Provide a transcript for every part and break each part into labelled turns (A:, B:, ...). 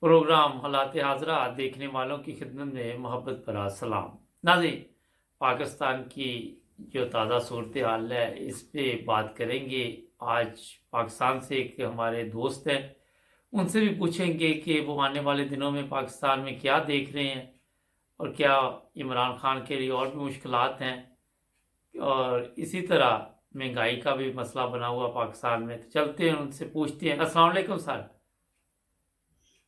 A: Programme हालात हाज़रा देखने वालों की खिदमत में मोहब्बत भरा सलाम। नाज़रीन, पाकिस्तान की जो ताज़ा सूरत हाल है इस पे बात करेंगे। आज पाकिस्तान से एक हमारे दोस्त हैं, उनसे भी पूछेंगे कि वो आने वाले दिनों में पाकिस्तान में क्या देख रहे हैं और क्या इमरान खान के लिए और भी मुश्किलात हैं, और इसी तरह महंगाई का भी मसला बना हुआ पाकिस्तान में। तो चलते हैं उनसे पूछते हैं। अस्सलाम वालेकुम सर।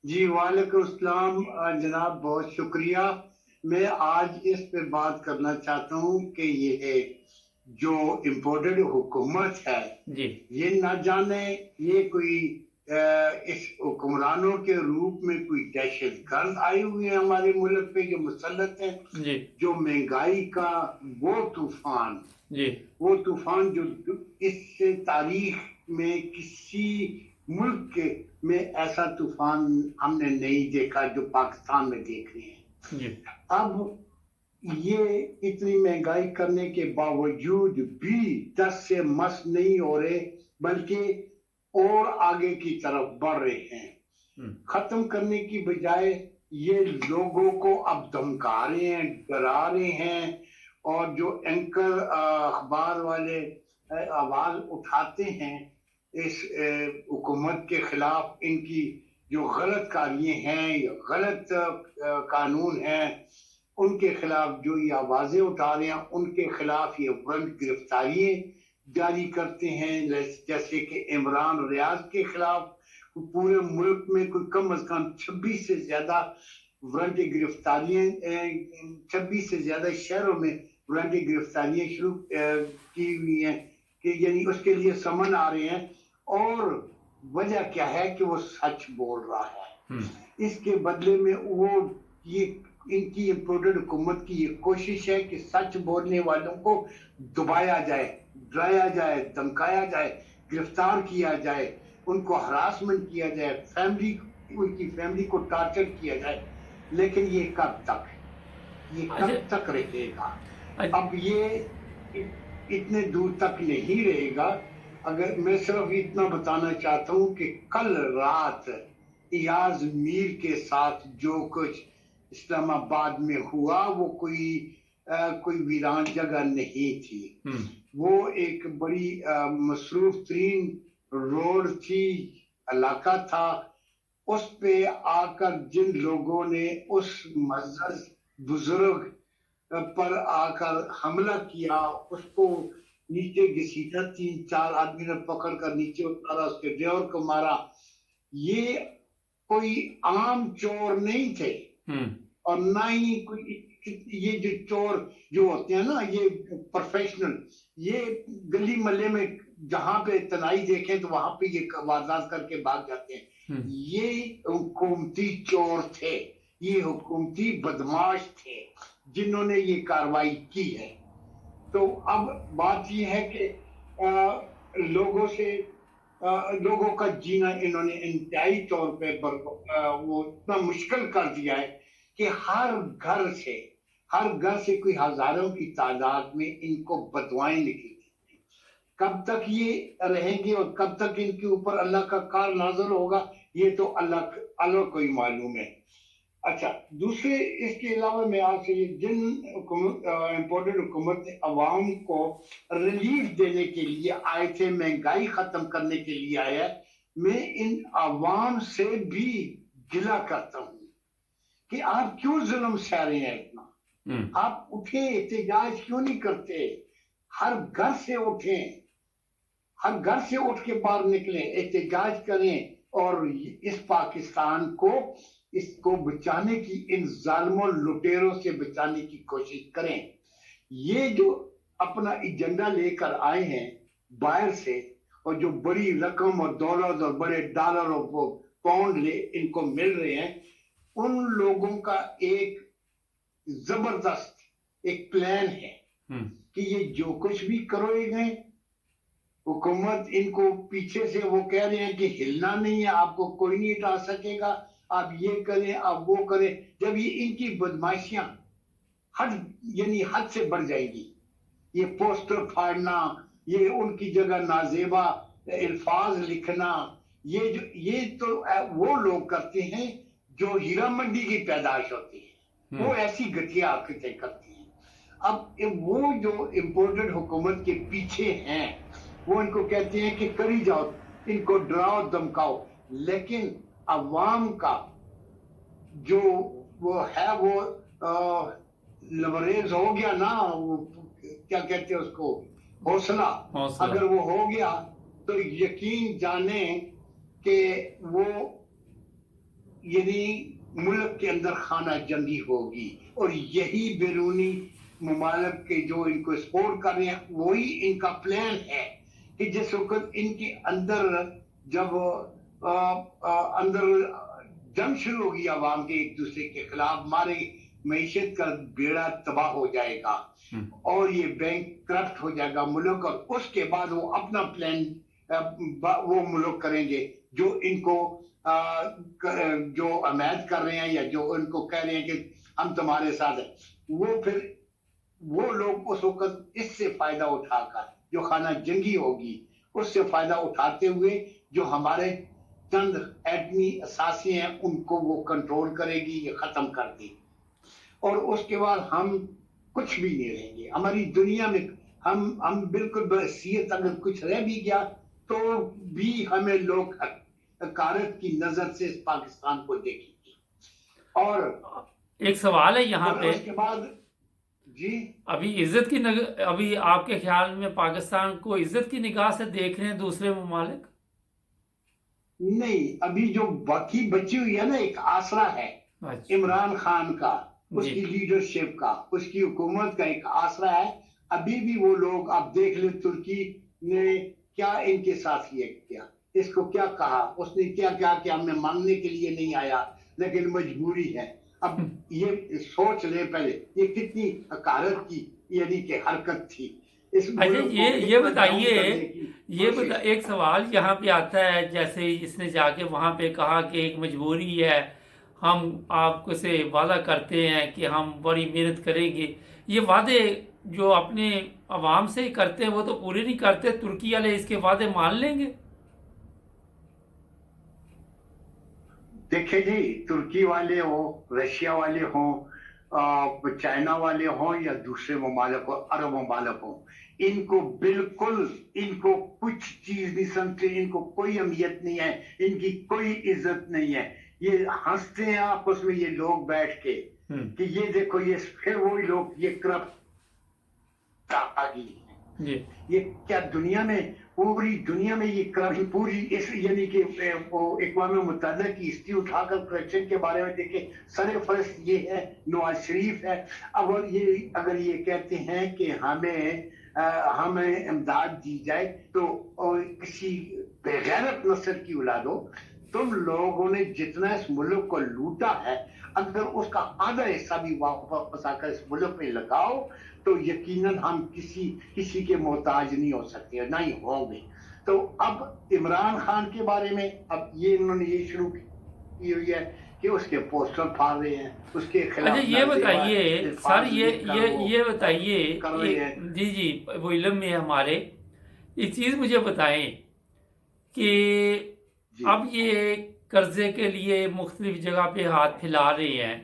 B: जी वालेकुम अस्सलाम जनाब, बहुत शुक्रिया। मैं आज इस पे बात करना चाहता हूँ कि ये जो इम्पोर्टेड हुकूमत है,
A: जी
B: ये ना जाने ये कोई इस हुक्मरानों के रूप में कोई दहशत गर्द आई हुई है हमारे मुल्क पे जो मुसल्लत है।
A: जी
B: जो महंगाई का वो तूफान
A: जी
B: वो तूफान जो इस तारीख में किसी मुल्क के में ऐसा तूफान हमने नहीं देखा जो पाकिस्तान में देख रहे हैं।
A: जी
B: अब ये इतनी महंगाई करने के बावजूद भी दस से मस नहीं हो रहे, बल्कि और आगे की तरफ बढ़ रहे हैं। खत्म करने की बजाय ये लोगों को अब धमका रहे हैं, डरा रहे हैं। और जो एंकर अखबार वाले आवाज उठाते हैं इस हुकूमत के खिलाफ, इनकी जो गलत कार्य हैं या गलत कानून हैं, उनके खिलाफ जो ये आवाजें उठा रहे हैं, उनके खिलाफ ये वारंट गिरफ्तारियां जारी करते हैं। जैसे कि इमरान रियाज के खिलाफ पूरे मुल्क में कोई कम अज कम 26 से ज्यादा वारंट गिरफ्तारियां, 26 से ज्यादा शहरों में वारंट गिरफ्तारियां शुरू की हुई हैं कि यानी उसके लिए समन आ रहे हैं। और वजह क्या है कि वो सच बोल रहा है। इसके बदले में वो ये इनकी इम्पोर्टेड हुकूमत की ये कोशिश है कि सच बोलने वालों को दबाया जाए, डराया जाए, धमकाया जाए, गिरफ्तार किया जाए, उनको हरासमेंट किया जाए, उनकी फैमिली को टार्चर किया जाए। लेकिन ये कब तक रहेगा? अब ये इतने दूर तक नहीं रहेगा। अगर मैं सिर्फ इतना बताना चाहता हूँ कि कल रात इयाज मीर के साथ जो कुछ इस्लामाबाद में हुआ, वो कोई वीरान जगह नहीं थी। वो एक बड़ी मसरूफ तरीन रोड थी, इलाका था। उस पे आकर जिन लोगों ने उस मज़्ज़ज़ बुजुर्ग पर आकर हमला किया, उसको नीचे घसीटा, 3-4 आदमी ने पकड़कर नीचे उतारा, उसके ड्राइवर को मारा। ये कोई आम चोर नहीं थे और ना ही कोई ये जो चोर जो होते हैं ना, ये प्रोफेशनल, ये गली मल्ले में जहां पे तनाई देखें तो वहां पे ये वारदात करके भाग जाते हैं। ये हुकूमती चोर थे, ये हुकूमती बदमाश थे जिन्होंने ये कार्रवाई की है। तो अब बात ये है कि लोगों का जीना इन्होंने इंतहाई तौर पे वो इतना मुश्किल कर दिया है कि हर घर से कोई हजारों की तादाद में इनको बदवाएं निकलती। कब तक ये रहेंगे और कब तक इनके ऊपर अल्लाह का कार नाजर होगा, ये तो अल्लाह को ही मालूम है। अच्छा, दूसरे इसके अलावा मैं आपसे जिन इम्पोर्टेड हुकूमत ने अवाम को रिलीफ देने के लिए आए थे, महंगाई खत्म करने के लिए आया है, मैं इन अवाम से भी गिला करता हूं कि आप क्यों जुल्म सह रहे हैं इतना। आप उठे, एहतजाज क्यों नहीं करते? हर घर से उठे, हर घर से उठ के बाहर निकले, एहतजाज करें और इस पाकिस्तान को, इसको बचाने की, इन जालिमों लुटेरों से बचाने की कोशिश करें। ये जो अपना एजेंडा लेकर आए हैं बाहर से, और जो बड़ी रकम और दौलत और बड़े डॉलर और पाउंड इनको मिल रहे हैं, उन लोगों का एक जबरदस्त एक प्लान है कि ये जो कुछ भी करोगे, हुकूमत इनको पीछे से वो कह रहे हैं कि हिलना नहीं है, आपको कोई नहीं हटा सकेगा, आप ये करें, आप वो करें। जब ये इनकी बदमाशियां हद से बढ़ जाएगी, ये पोस्टर फाड़ना, ये उनकी जगह नाजेबा अल्फाज लिखना, ये तो वो लोग करते हैं जो हीरा मंडी की पैदाइश होती है वो ऐसी गतियां आकृति करती हैं। अब वो जो इम्पोर्टेड हुकूमत के पीछे हैं वो इनको कहते हैं कि करी जाओ, इनको डराओ धमकाओ, लेकिन अवाम का जो वो है वो लवरेज हो गया ना, वो क्या कहते हैं उसको, हौसला अगर वो हो गया तो यकीन जाने कि वो यानी मुल्क के अंदर खाना जंगी होगी। और यही बैरूनी ममालिक के जो इनको सपोर्ट कर रहे हैं वही इनका प्लान है कि जिस वक्त इनके अंदर जब अंदर जंग शुरू होगी आवाम के एक दूसरे के खिलाफ, हमारे मईशत का बेड़ा तबाह हो जाएगा और ये बैंक करप्ट हो जाएगा मुल्क, और उसके बाद वो अपना प्लान वो मुल्क करेंगे जो इनको जो हमायत कर रहे हैं या जो उनको कह रहे हैं कि हम तुम्हारे साथ हैं। वो फिर वो लोग उस वक्त इससे फायदा उठाकर जो खाना जंगी होगी उससे फायदा उठाते हुए जो हमारे चंद एटमी असासी हैं उनको वो कंट्रोल करेगी या खत्म कर देगी, और उसके बाद हम कुछ भी नहीं रहेंगे हमारी दुनिया में। हम बिल्कुल बहसीत अगर कुछ रह भी गया तो भी हमें लोग हकारत की नजर से इस पाकिस्तान को देखेंगे। और
A: एक सवाल है यहाँ पे,
B: उसके बाद जी
A: अभी अभी आपके ख्याल में पाकिस्तान को इज्जत की निगाह से देख रहे हैं दूसरे ममालिक?
B: नहीं, अभी जो बाकी बची हुई है ना एक आसरा है इमरान खान का, उसकी लीडरशिप का, उसकी हुकूमत का एक आसरा है। अभी भी वो लोग, आप देख ले तुर्की ने क्या इनके साथ ये किया, इसको क्या कहा, उसने क्या क्या कि हमें मांगने के लिए नहीं आया लेकिन मजबूरी है। अब ये सोच ले पहले ये कितनी हकारत की यानी कि हरकत थी।
A: अच्छा ये बताइए, एक सवाल यहाँ पे आता है, जैसे इसने जाके वहाँ पे कहा कि एक मजबूरी है, हम आपको से वादा करते हैं कि हम बड़ी मेहनत करेंगे। ये वादे जो अपने अवाम से ही करते हैं वो तो पूरे नहीं करते, तुर्की वाले इसके वादे मान लेंगे?
B: देखिए जी, तुर्की वाले हो, रशिया वाले हों, चाइना वाले हों या दूसरे ममालिक हो, अरब ममालिक हो, इनको बिल्कुल इनको कुछ चीज नहीं समझते, इनको कोई अहमियत नहीं है, इनकी कोई इज्जत नहीं है। ये हंसते हैं आपस में ये लोग बैठ के कि ये देखो ये फिर वही लोग ये करप्ट आ गई। ये क्या दुनिया में, पूरी दुनिया में ये करप्शन पूरी इस यानी कि अक़वाम मुत्तहिदा की हिस्ट्री उठाकर करप्शन के बारे में देखे, सर फहरिस्त ये है नवाज शरीफ है। अगर ये कहते हैं कि हमें इमदाद दी जाए तो किसी बेगैरत नस्ल की औलाद हो, तुम लोगों ने जितना इस मुल्क को लूटा है अगर उसका आधा हिस्सा भी वापस आकर इस मुल्क में लगाओ तो यकीनन हम किसी के मोहताज नहीं हो सकते, ना ही होंगे। तो अब इमरान खान के बारे में अब ये इन्होंने ये शुरू की हुई है कि उसके पोस्टर फाड़ रहे हैं, उसके खिलाफ।
A: अच्छा ये बताइए सर, ये बताइए जी वो इल्म में हमारे एक चीज मुझे बताएं कि अब ये कर्जे के लिए मुख्तलिफ जगह पे हाथ फैला रहे हैं,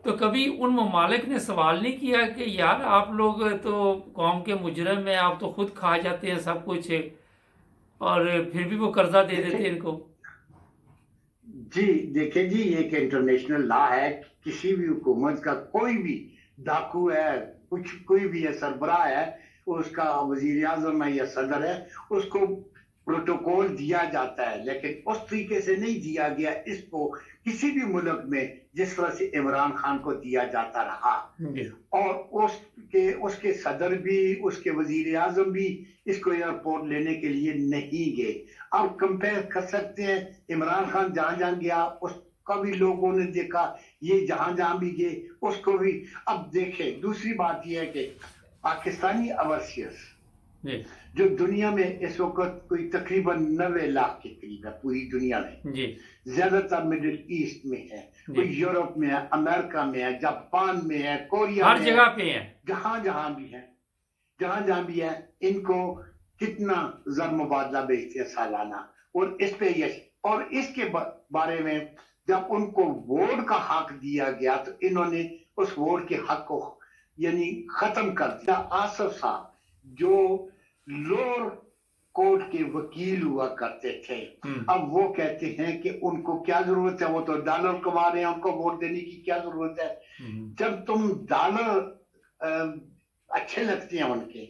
A: तो कभी उन ममालिक ने सवाल नहीं किया कि यार आप लोग तो कौम के मुजरम हैं, आप तो खुद खा जाते हैं सब कुछ और फिर भी वो कर्जा दे देते हैं इनको?
B: जी देखिए जी, एक इंटरनेशनल लॉ है, किसी भी हुकूमत का कोई भी डाकू है, कोई भी है, सरबराह है, उसका वजीर आजम है या सदर है, उसको प्रोटोकॉल दिया जाता है, लेकिन उस तरीके से नहीं दिया गया इसको किसी भी मुल्क में जिस तरह से इमरान खान को दिया जाता रहा। और उसके सदर भी, उसके वजीर आजम भी इसको एयरपोर्ट लेने के लिए नहीं गए। अब कंपेयर कर सकते हैं, इमरान खान जहां जहां गया उसका भी लोगों ने देखा, ये जहां जहां भी गए उसको भी। अब देखें, दूसरी बात यह है कि पाकिस्तानी ओवरसीयर्स जो दुनिया में इस वक्त कोई तकरीबन 90 लाख के करीब है पूरी दुनिया में, ज्यादातर मिडिल ईस्ट में है, कोई यूरोप में है, अमेरिका में है, जापान में है, कोरिया
A: हर जगह पे है,
B: जहां जहां भी है, इनको कितना जर मुबादला बेचते हैं सालाना। और इस पे और इसके बारे में जब उनको वोट का हक दिया गया तो इन्होंने उस वोट के हक को यानी खत्म कर दिया। आसिफ साहब जो लोअर कोर्ट के वकील हुआ करते थे, अब वो कहते हैं कि उनको क्या जरूरत है, वो तो डॉलर कमा रहे हैं, उनको वोट देने की क्या जरूरत है। जब तुम डॉलर अच्छे लगते हैं उनके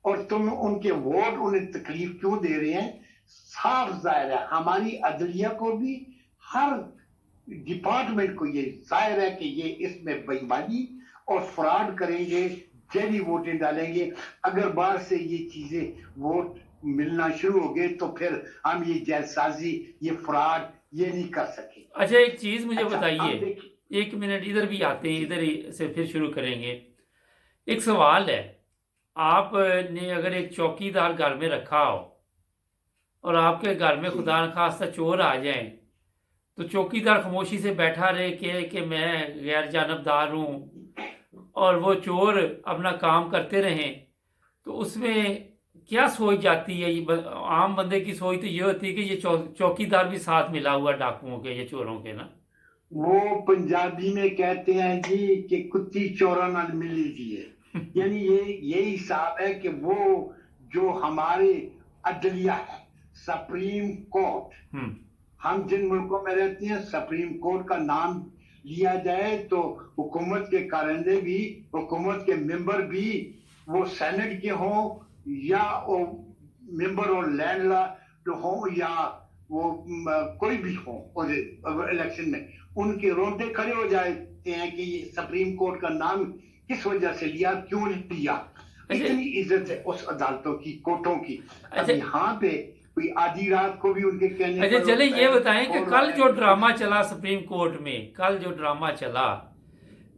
B: और तुम उनके वोट उन्हें तकलीफ क्यों दे रहे हैं, साफ जाहिर है हमारी अदलिया को भी, हर डिपार्टमेंट को ये जाहिर है कि ये इसमें बेईमानी और फ्रॉड करेंगे, जैली वोटें डालेंगे। अगर बाहर से ये चीजें वोट मिलना शुरू हो गए तो फिर हम ये जैलसाजी, ये फ्रॉड ये नहीं कर सके।
A: अच्छा एक चीज मुझे
B: अच्छा,
A: बताइए, एक मिनट इधर भी आते हैं, इधर ही से फिर शुरू करेंगे। एक सवाल है, आपने अगर एक चौकीदार घर में रखा हो और आपके घर में खुदा न खास्ता चोर आ जाए तो चौकीदार खामोशी से बैठा रहे कि मैं गैर जानबदार हूँ और वो चोर अपना काम करते रहें, तो उसमें क्या सोच जाती है? आम बंदे की सोच तो ये होती है कि ये चौकीदार भी साथ मिला हुआ डाकुओं के, ये चोरों के ना।
B: वो पंजाबी में कहते हैं जी कि कुत्ती चोरा ना मिल लीजिए। यानी ये हिसाब है कि वो जो हमारे अदलिया है, सुप्रीम कोर्ट, हम जिन मुल्कों में रहते हैं सुप्रीम कोर्ट का नाम लिया जाए तो हुकूमत के कारिंदे भी, हुकूमत के मेंबर भी, वो सेनेट के हों या वो मेंबर और लैंडलॉर्ड हो या वो कोई भी हो इलेक्शन में, उनके रोंदे खड़े हो जाते हैं कि ये सुप्रीम कोर्ट का नाम किस वजह से लिया, क्यों लिया। इतनी इज्जत है उस अदालतों की, कोर्टों की। अब यहाँ पे कोई आधी रात को भी उनके कहने।
A: अच्छा चले ये बताएं कि कल जो ड्रामा चला सुप्रीम कोर्ट में, कल जो ड्रामा चला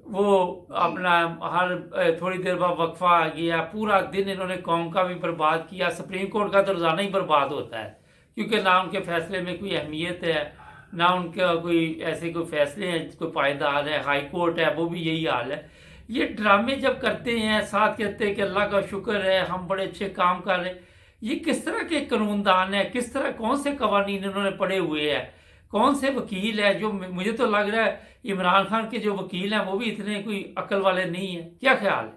A: वो अपना हर थोड़ी देर बाद वक्फा आ गया, पूरा दिन इन्होंने कौम का भी बर्बाद किया। सुप्रीम कोर्ट का तो रोजाना ही बर्बाद होता है क्योंकि ना उनके फैसले में कोई अहमियत है, ना उनका कोई ऐसे कोई फैसले हैं कोई पायदार है। हाई कोर्ट है वो भी यही हाल है। ये ड्रामे जब करते हैं, साथ कहते हैं कि अल्लाह का शुक्र है हम बड़े अच्छे काम कर रहे हैं, ये किस तरह के कानूनदान है, किस तरह कौन से कवानीन इन्होंने पढ़े हुए हैं, कौन से वकील है? जो मुझे तो लग रहा है इमरान खान के जो वकील हैं वो भी इतने कोई अकल वाले नहीं है। क्या ख्याल है?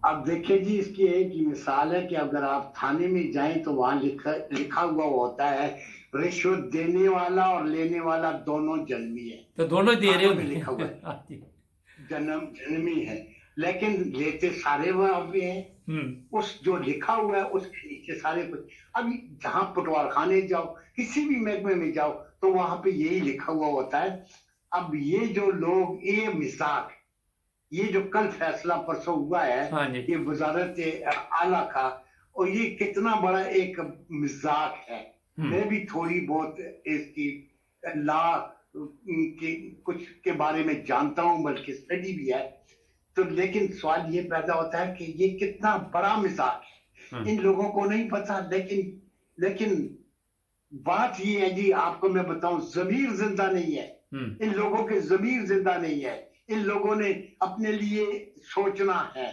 B: अब देखिए जी, इसकी एक ही मिसाल है कि अगर आप थाने में जाएं तो वहां लिखा हुआ होता है रिश्वत देने वाला और लेने वाला दोनों जन्मी है।
A: तो दोनों दे रहे हो,
B: लिखा हुआ है जन्मी है, लेकिन लेते सारे वहां पे हैं। उस जो लिखा हुआ है उसके नीचे सारे कुछ। अभी जहां पटवार खाने जाओ, किसी भी महकमे में जाओ तो वहां पे यही लिखा हुआ होता है। अब ये जो लोग, ये मिसाक, ये जो कल फैसला परसों हुआ है ये वजारत आला का, और ये कितना बड़ा एक मजाक है। मैं भी थोड़ी बहुत इसकी लॉ के कुछ के बारे में जानता हूं, बल्कि स्टडी भी है। तो लेकिन सवाल ये पैदा होता है कि ये कितना बड़ा मजाक है, इन लोगों को नहीं पता। लेकिन बात ये है जी, आपको मैं बताऊं, जमीर जिंदा नहीं है, इन लोगों के जमीर जिंदा नहीं है। इन लोगों ने अपने लिए सोचना है,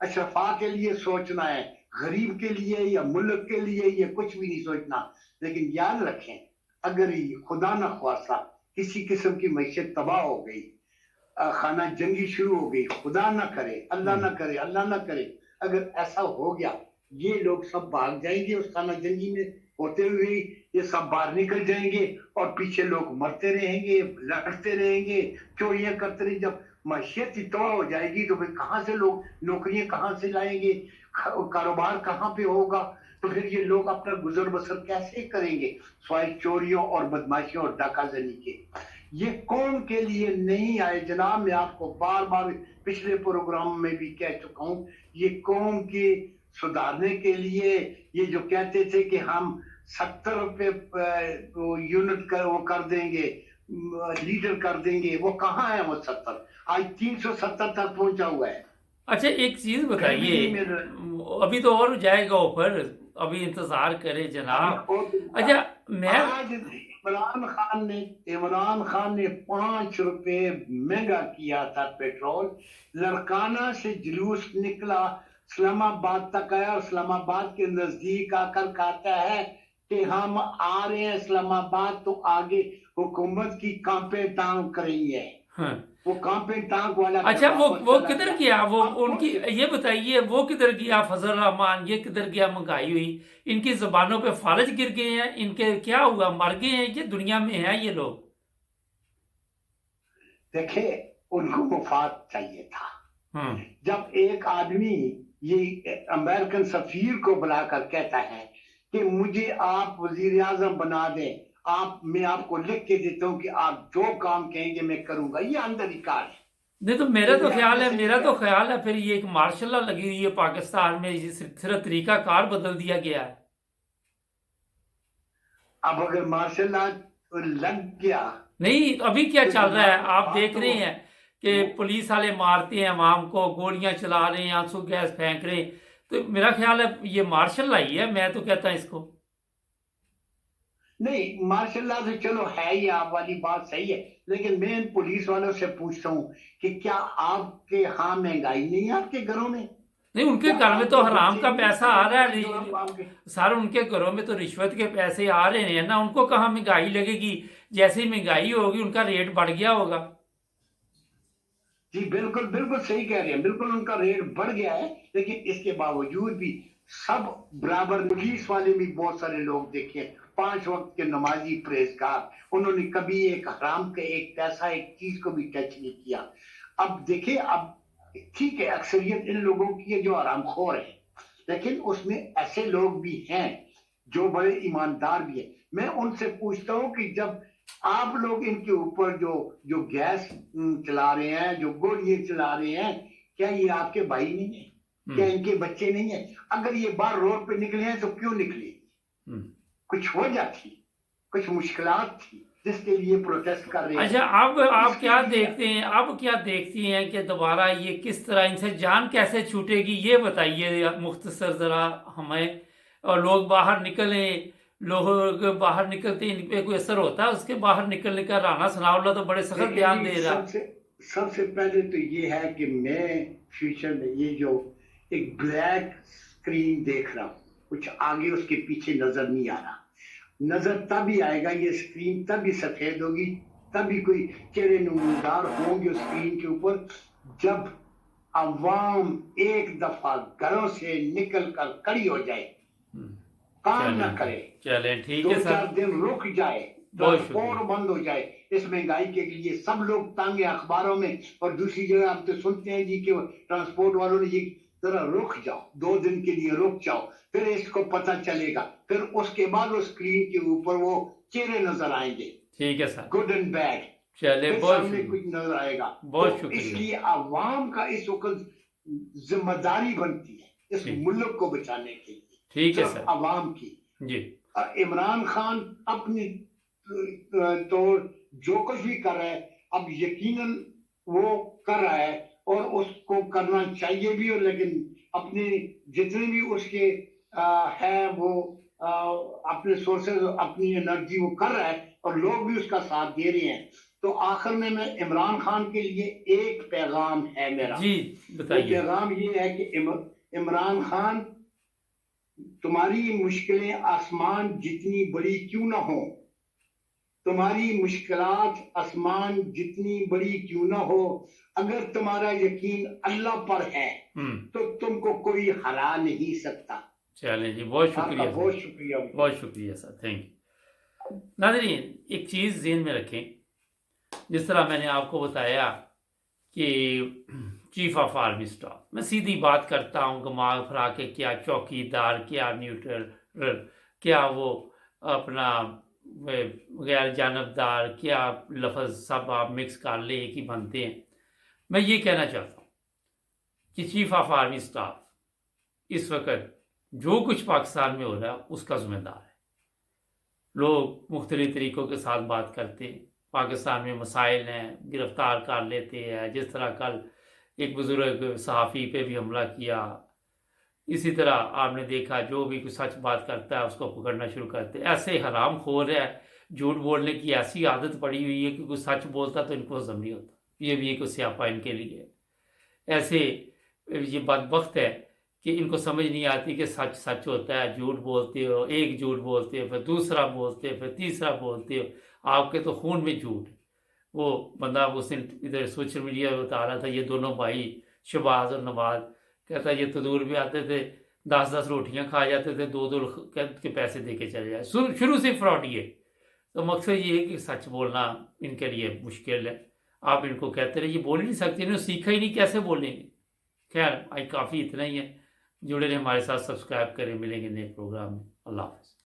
B: अशरफा के लिए सोचना है, गरीब के लिए या मुल्क के लिए ये कुछ भी नहीं सोचना। लेकिन याद रखें, अगर खुदा न ख्वास्ता किसी किस्म की मैशत तबाह हो गई, खाना जंगी शुरू हो गई, खुदा ना करे, अल्लाह ना करे, अल्लाह ना करे, अगर ऐसा हो गया, ये लोग सब भाग जाएंगे उस खाना जंगी में होते हुए, ये सब बाहर निकल जाएंगे और पीछे लोग मरते रहेंगे, लड़ते रहेंगे, चोरियां करते रहेंगे। जब मैशियत ही तबाह हो जाएगी तो फिर कहाँ से लोग नौकरियां कहाँ से लाएंगे, कारोबार कहाँ पे होगा? तो फिर ये लोग अपना गुजर बसर कैसे करेंगे स्वाय चोरियों और बदमाशियों और डाकाजनी के? ये कौम के लिए नहीं आए जनाब। मैं आपको बार बार पिछले प्रोग्राम में भी कह चुका हूं, ये कौम के सुधारने के लिए, ये जो कहते थे कि हम 70 रुपए यूनिट वो कर देंगे, लीटर कर देंगे, वो कहाँ है वो 70? आज 370 तक पहुंचा हुआ है।
A: अच्छा एक चीज बताइए, अभी तो और जाएगा ऊपर, अभी इंतजार करें जनाब। अच्छा मैं
B: आज इमरान खान ने 5 रुपए महंगा किया था पेट्रोल। लड़काना से जुलूस निकला, इस्लामाबाद तक आया और इस्लामाबाद के नजदीक आकर कहता है कि हम आ रहे हैं इस्लामाबाद तो आगे हुकूमत की कांपे टांग करेंगे।
A: हाँ।
B: वो कांपे टांग वाला
A: अच्छा,
B: फिर
A: वो
B: वापस
A: वो
B: चला
A: किधर
B: गया।
A: गया? वो
B: अब
A: उनकी,
B: कुछ
A: ये बताइए, वो किधर गया? फजल रहमान ये किधर गया? महंगाई हुई, इनकी जुबानों पे फालज गिर गए हैं, इनके क्या हुआ? मर गए हैं? ये दुनिया में है ये लोग?
B: देखे, उनको मुफाद चाहिए था।
A: हम्म।
B: जब एक आदमी ये अमेरिकन सफीर को बुलाकर कहता है कि मुझे आप वजीर आजम बना दें, मैं आपको लिख के देता हूं कि आप जो काम कहेंगे मैं करूंगा, ये अंदर ही कार है।
A: नहीं तो
B: ये मैं अपने से नहीं
A: मेरा तो
B: कहता।
A: ख्याल है फिर ये एक मार्शल लॉ लगी हुई है पाकिस्तान में, ये सिर्फ तरीका कार बदल दिया गया है।
B: अब अगर मार्शल लॉ लग गया
A: नहीं, अभी क्या
B: तो
A: चल रहा है आप
B: बात
A: देख
B: तो
A: रहे हैं कि
B: वो
A: पुलिस वाले मारते हैं अवाम को, गोलियां चला रहे हैं, आंसू गैस फेंक रहे हैं। तो मेरा ख्याल है ये मार्शल लॉ ही है, मैं तो कहता हूं इसको।
B: नहीं, मार्शल लॉ तो चलो है ही, आप वाली बात सही है, लेकिन मैं इन पुलिस वालों से पूछता हूँ कि क्या आपके यहाँ महंगाई नहीं है आपके घरों में?
A: नहीं, उनके
B: क्या
A: घर में तो
B: आपके
A: हराम
B: बच्चे
A: का
B: नहीं
A: पैसा आ
B: पढ़े
A: रहा
B: लिखे जो आप
A: है
B: आपके?
A: सर, उनके घरों में तो रिश्वत के पैसे आ रहे हैं ना, उनको कहाँ महंगाई लगेगी? जैसे ही महंगाई होगी उनका रेट बढ़ गया होगा।
B: जी बिल्कुल बिल्कुल सही कह रहे हैं, बिल्कुल उनका रेट बढ़ गया है, लेकिन इसके बावजूद भी सब बराबर। पुलिस वाले भी बहुत सारे लोग देखे, 5 वक्त के नमाजी परहेजगार, उन्होंने कभी एक हराम के एक पैसा एक चीज को भी टच नहीं किया। अब देखिए, अब ठीक है, अक्सरियत इन लोगों की है जो हरामखोर है, लेकिन उसमें ऐसे लोग भी हैं जो बड़े ईमानदार भी है। मैं उनसे पूछता हूं कि जब आप लोग इनके ऊपर जो जो गैस चला रहे हैं, जो गोलियां चला रहे हैं, क्या ये आपके भाई नहीं है? क्या इनके बच्चे नहीं है? अगर ये बाहर रोड पे निकले हैं तो क्यों निकले? कुछ वजह थी, कुछ मुश्किलात थी जिसके लिए प्रोटेस्ट कर रहे हैं।
A: अच्छा, अब आप
B: इसके
A: क्या
B: लिए
A: देखते हैं, अब क्या देखती हैं कि दोबारा ये किस तरह इनसे जान कैसे छूटेगी, ये बताइए मुख्तसर जरा हमें। और लोग बाहर निकले, लोग बाहर निकलते इन पे कोई असर होता है उसके? बाहर निकलने का राना सनाउल्लाह तो बड़े सख्त
B: देखिए
A: बयान
B: जी,
A: दे रहा।
B: सबसे पहले तो ये है कि मैं फ्यूचर में ये जो एक ब्लैक स्क्रीन देख रहा हूँ, कुछ आगे उसके पीछे नजर नहीं आ रहा। नजर तभी आएगा, ये स्क्रीन तभी सफेद होगी, तभी कोई चेहरे नमूदार होंगे उस स्क्रीन के ऊपर, जब अवाम एक दफा घरों से निकल कर खड़ी हो जाए, काम न करे,
A: चले ठीक
B: दो
A: है
B: चार
A: सर,
B: दिन रुक जाए,
A: बहुत
B: ट्रांसपोर्ट बंद हो जाए इस महंगाई के लिए। सब लोग तंग है अखबारों में, और दूसरी जगह आप तो सुनते हैं जी कि ट्रांसपोर्ट वालों ने ये जरा रुक जाओ, 2 दिन के लिए रुक जाओ, फिर इसको पता चलेगा, फिर उसके बाद वो स्क्रीन के ऊपर वो चेहरे नजर आएंगे,
A: ठीक है सर,
B: गुड एंड बैड,
A: चले
B: फिर
A: बहुत
B: सामने कुछ नजर आएगा।
A: बहुत
B: तो
A: शुक्रिया।
B: इसलिए अवाम का इस वक्त जिम्मेदारी बनती है इस
A: ठीक।
B: मुल्क को बचाने के लिए,
A: ठीक है
B: सिर्फ
A: सर
B: अवाम की।
A: जी।
B: इमरान खान अपनी तो जो कुछ भी कर रहा है, अब यकीनन वो कर रहा है और उसको करना चाहिए भी, और लेकिन अपने जितने भी उसके है वो अपने सोर्सेज, अपनी एनर्जी वो कर रहा है, और लोग भी उसका साथ दे रहे हैं। तो आखिर में मैं इमरान खान के लिए एक पैगाम है मेरा
A: जी,
B: वो
A: बताइए।
B: पैगाम ये है कि इमरान खान, तुम्हारी मुश्किलें आसमान जितनी बड़ी क्यों ना हो, तुम्हारी मुश्किलात आसमान जितनी बड़ी क्यों ना हो, अगर तुम्हारा यकीन अल्लाह पर है तो तुमको कोई हरा नहीं सकता।
A: चलें जी, बहुत शुक्रिया
B: आपका बहुत शुक्रिया।
A: बहुत शुक्रिया सर, थैंक यू। नाज़रीन, एक चीज़ ज़हन में रखें, जिस तरह मैंने आपको बताया कि चीफ ऑफ आर्मी स्टाफ, मैं सीधी बात करता हूँ, गमाल फरा के क्या चौकीदार, क्या न्यूट्रल, क्या वो अपना गैर जानबदार, क्या लफ्ज़ सब आप मिक्स कर ले एक ही बनते हैं। मैं ये कहना चाहता हूँ कि चीफ ऑफ आर्मी स्टाफ इस वक्त जो कुछ पाकिस्तान में हो रहा है उसका ज़िम्मेदार है। लोग मुख्तलिफ तरीक़ों के साथ बात करते हैं, पाकिस्तान में मसाइल हैं, गिरफ्तार कर लेते हैं, जिस तरह कल एक बुज़ुर्ग सहाफ़ी पे भी हमला किया, इसी तरह आपने देखा जो भी कुछ सच बात करता है उसको पकड़ना शुरू करते हैं। ऐसे हराम खोर है, झूठ बोलने की ऐसी आदत पड़ी हुई है कि कुछ सच बोलता तो इनको हज़म नहीं होता। ये भी एक स्यापा इनके लिए। ऐसे ये बदबख्त है کہ ان کو سمجھ نہیں آتی کہ سچ سچ ہوتا ہے، جھوٹ بولتے ہو، ایک جھوٹ بولتے ہو، پھر دوسرا بولتے ہو، پھر تیسرا بولتے ہو، آپ کے تو خون میں جھوٹ ہے۔ وہ بندہ اس دن ادھر سوشل میڈیا پہ بتا رہا تھا، یہ دونوں بھائی شہباز اور نواز، کہتا ہے یہ تدور بھی آتے تھے، 10 روٹیاں کھا جاتے تھے، 2 کے پیسے دے کے چلے جائے، شروع سے فراڈی ہے۔ تو مقصد یہ ہے کہ سچ بولنا ان کے لیے مشکل ہے۔ آپ ان کو کہتے رہے یہ بول ہی نہیں سکتے، انہوں نے سیکھا ہی نہیں، کیسے بولیں گے؟ خیر آج کافی اتنا ہی ہے، جڑے رہے ہمارے ساتھ، سبسکرائب کریں، ملیں گے نئے پروگرام میں۔ اللہ حافظ۔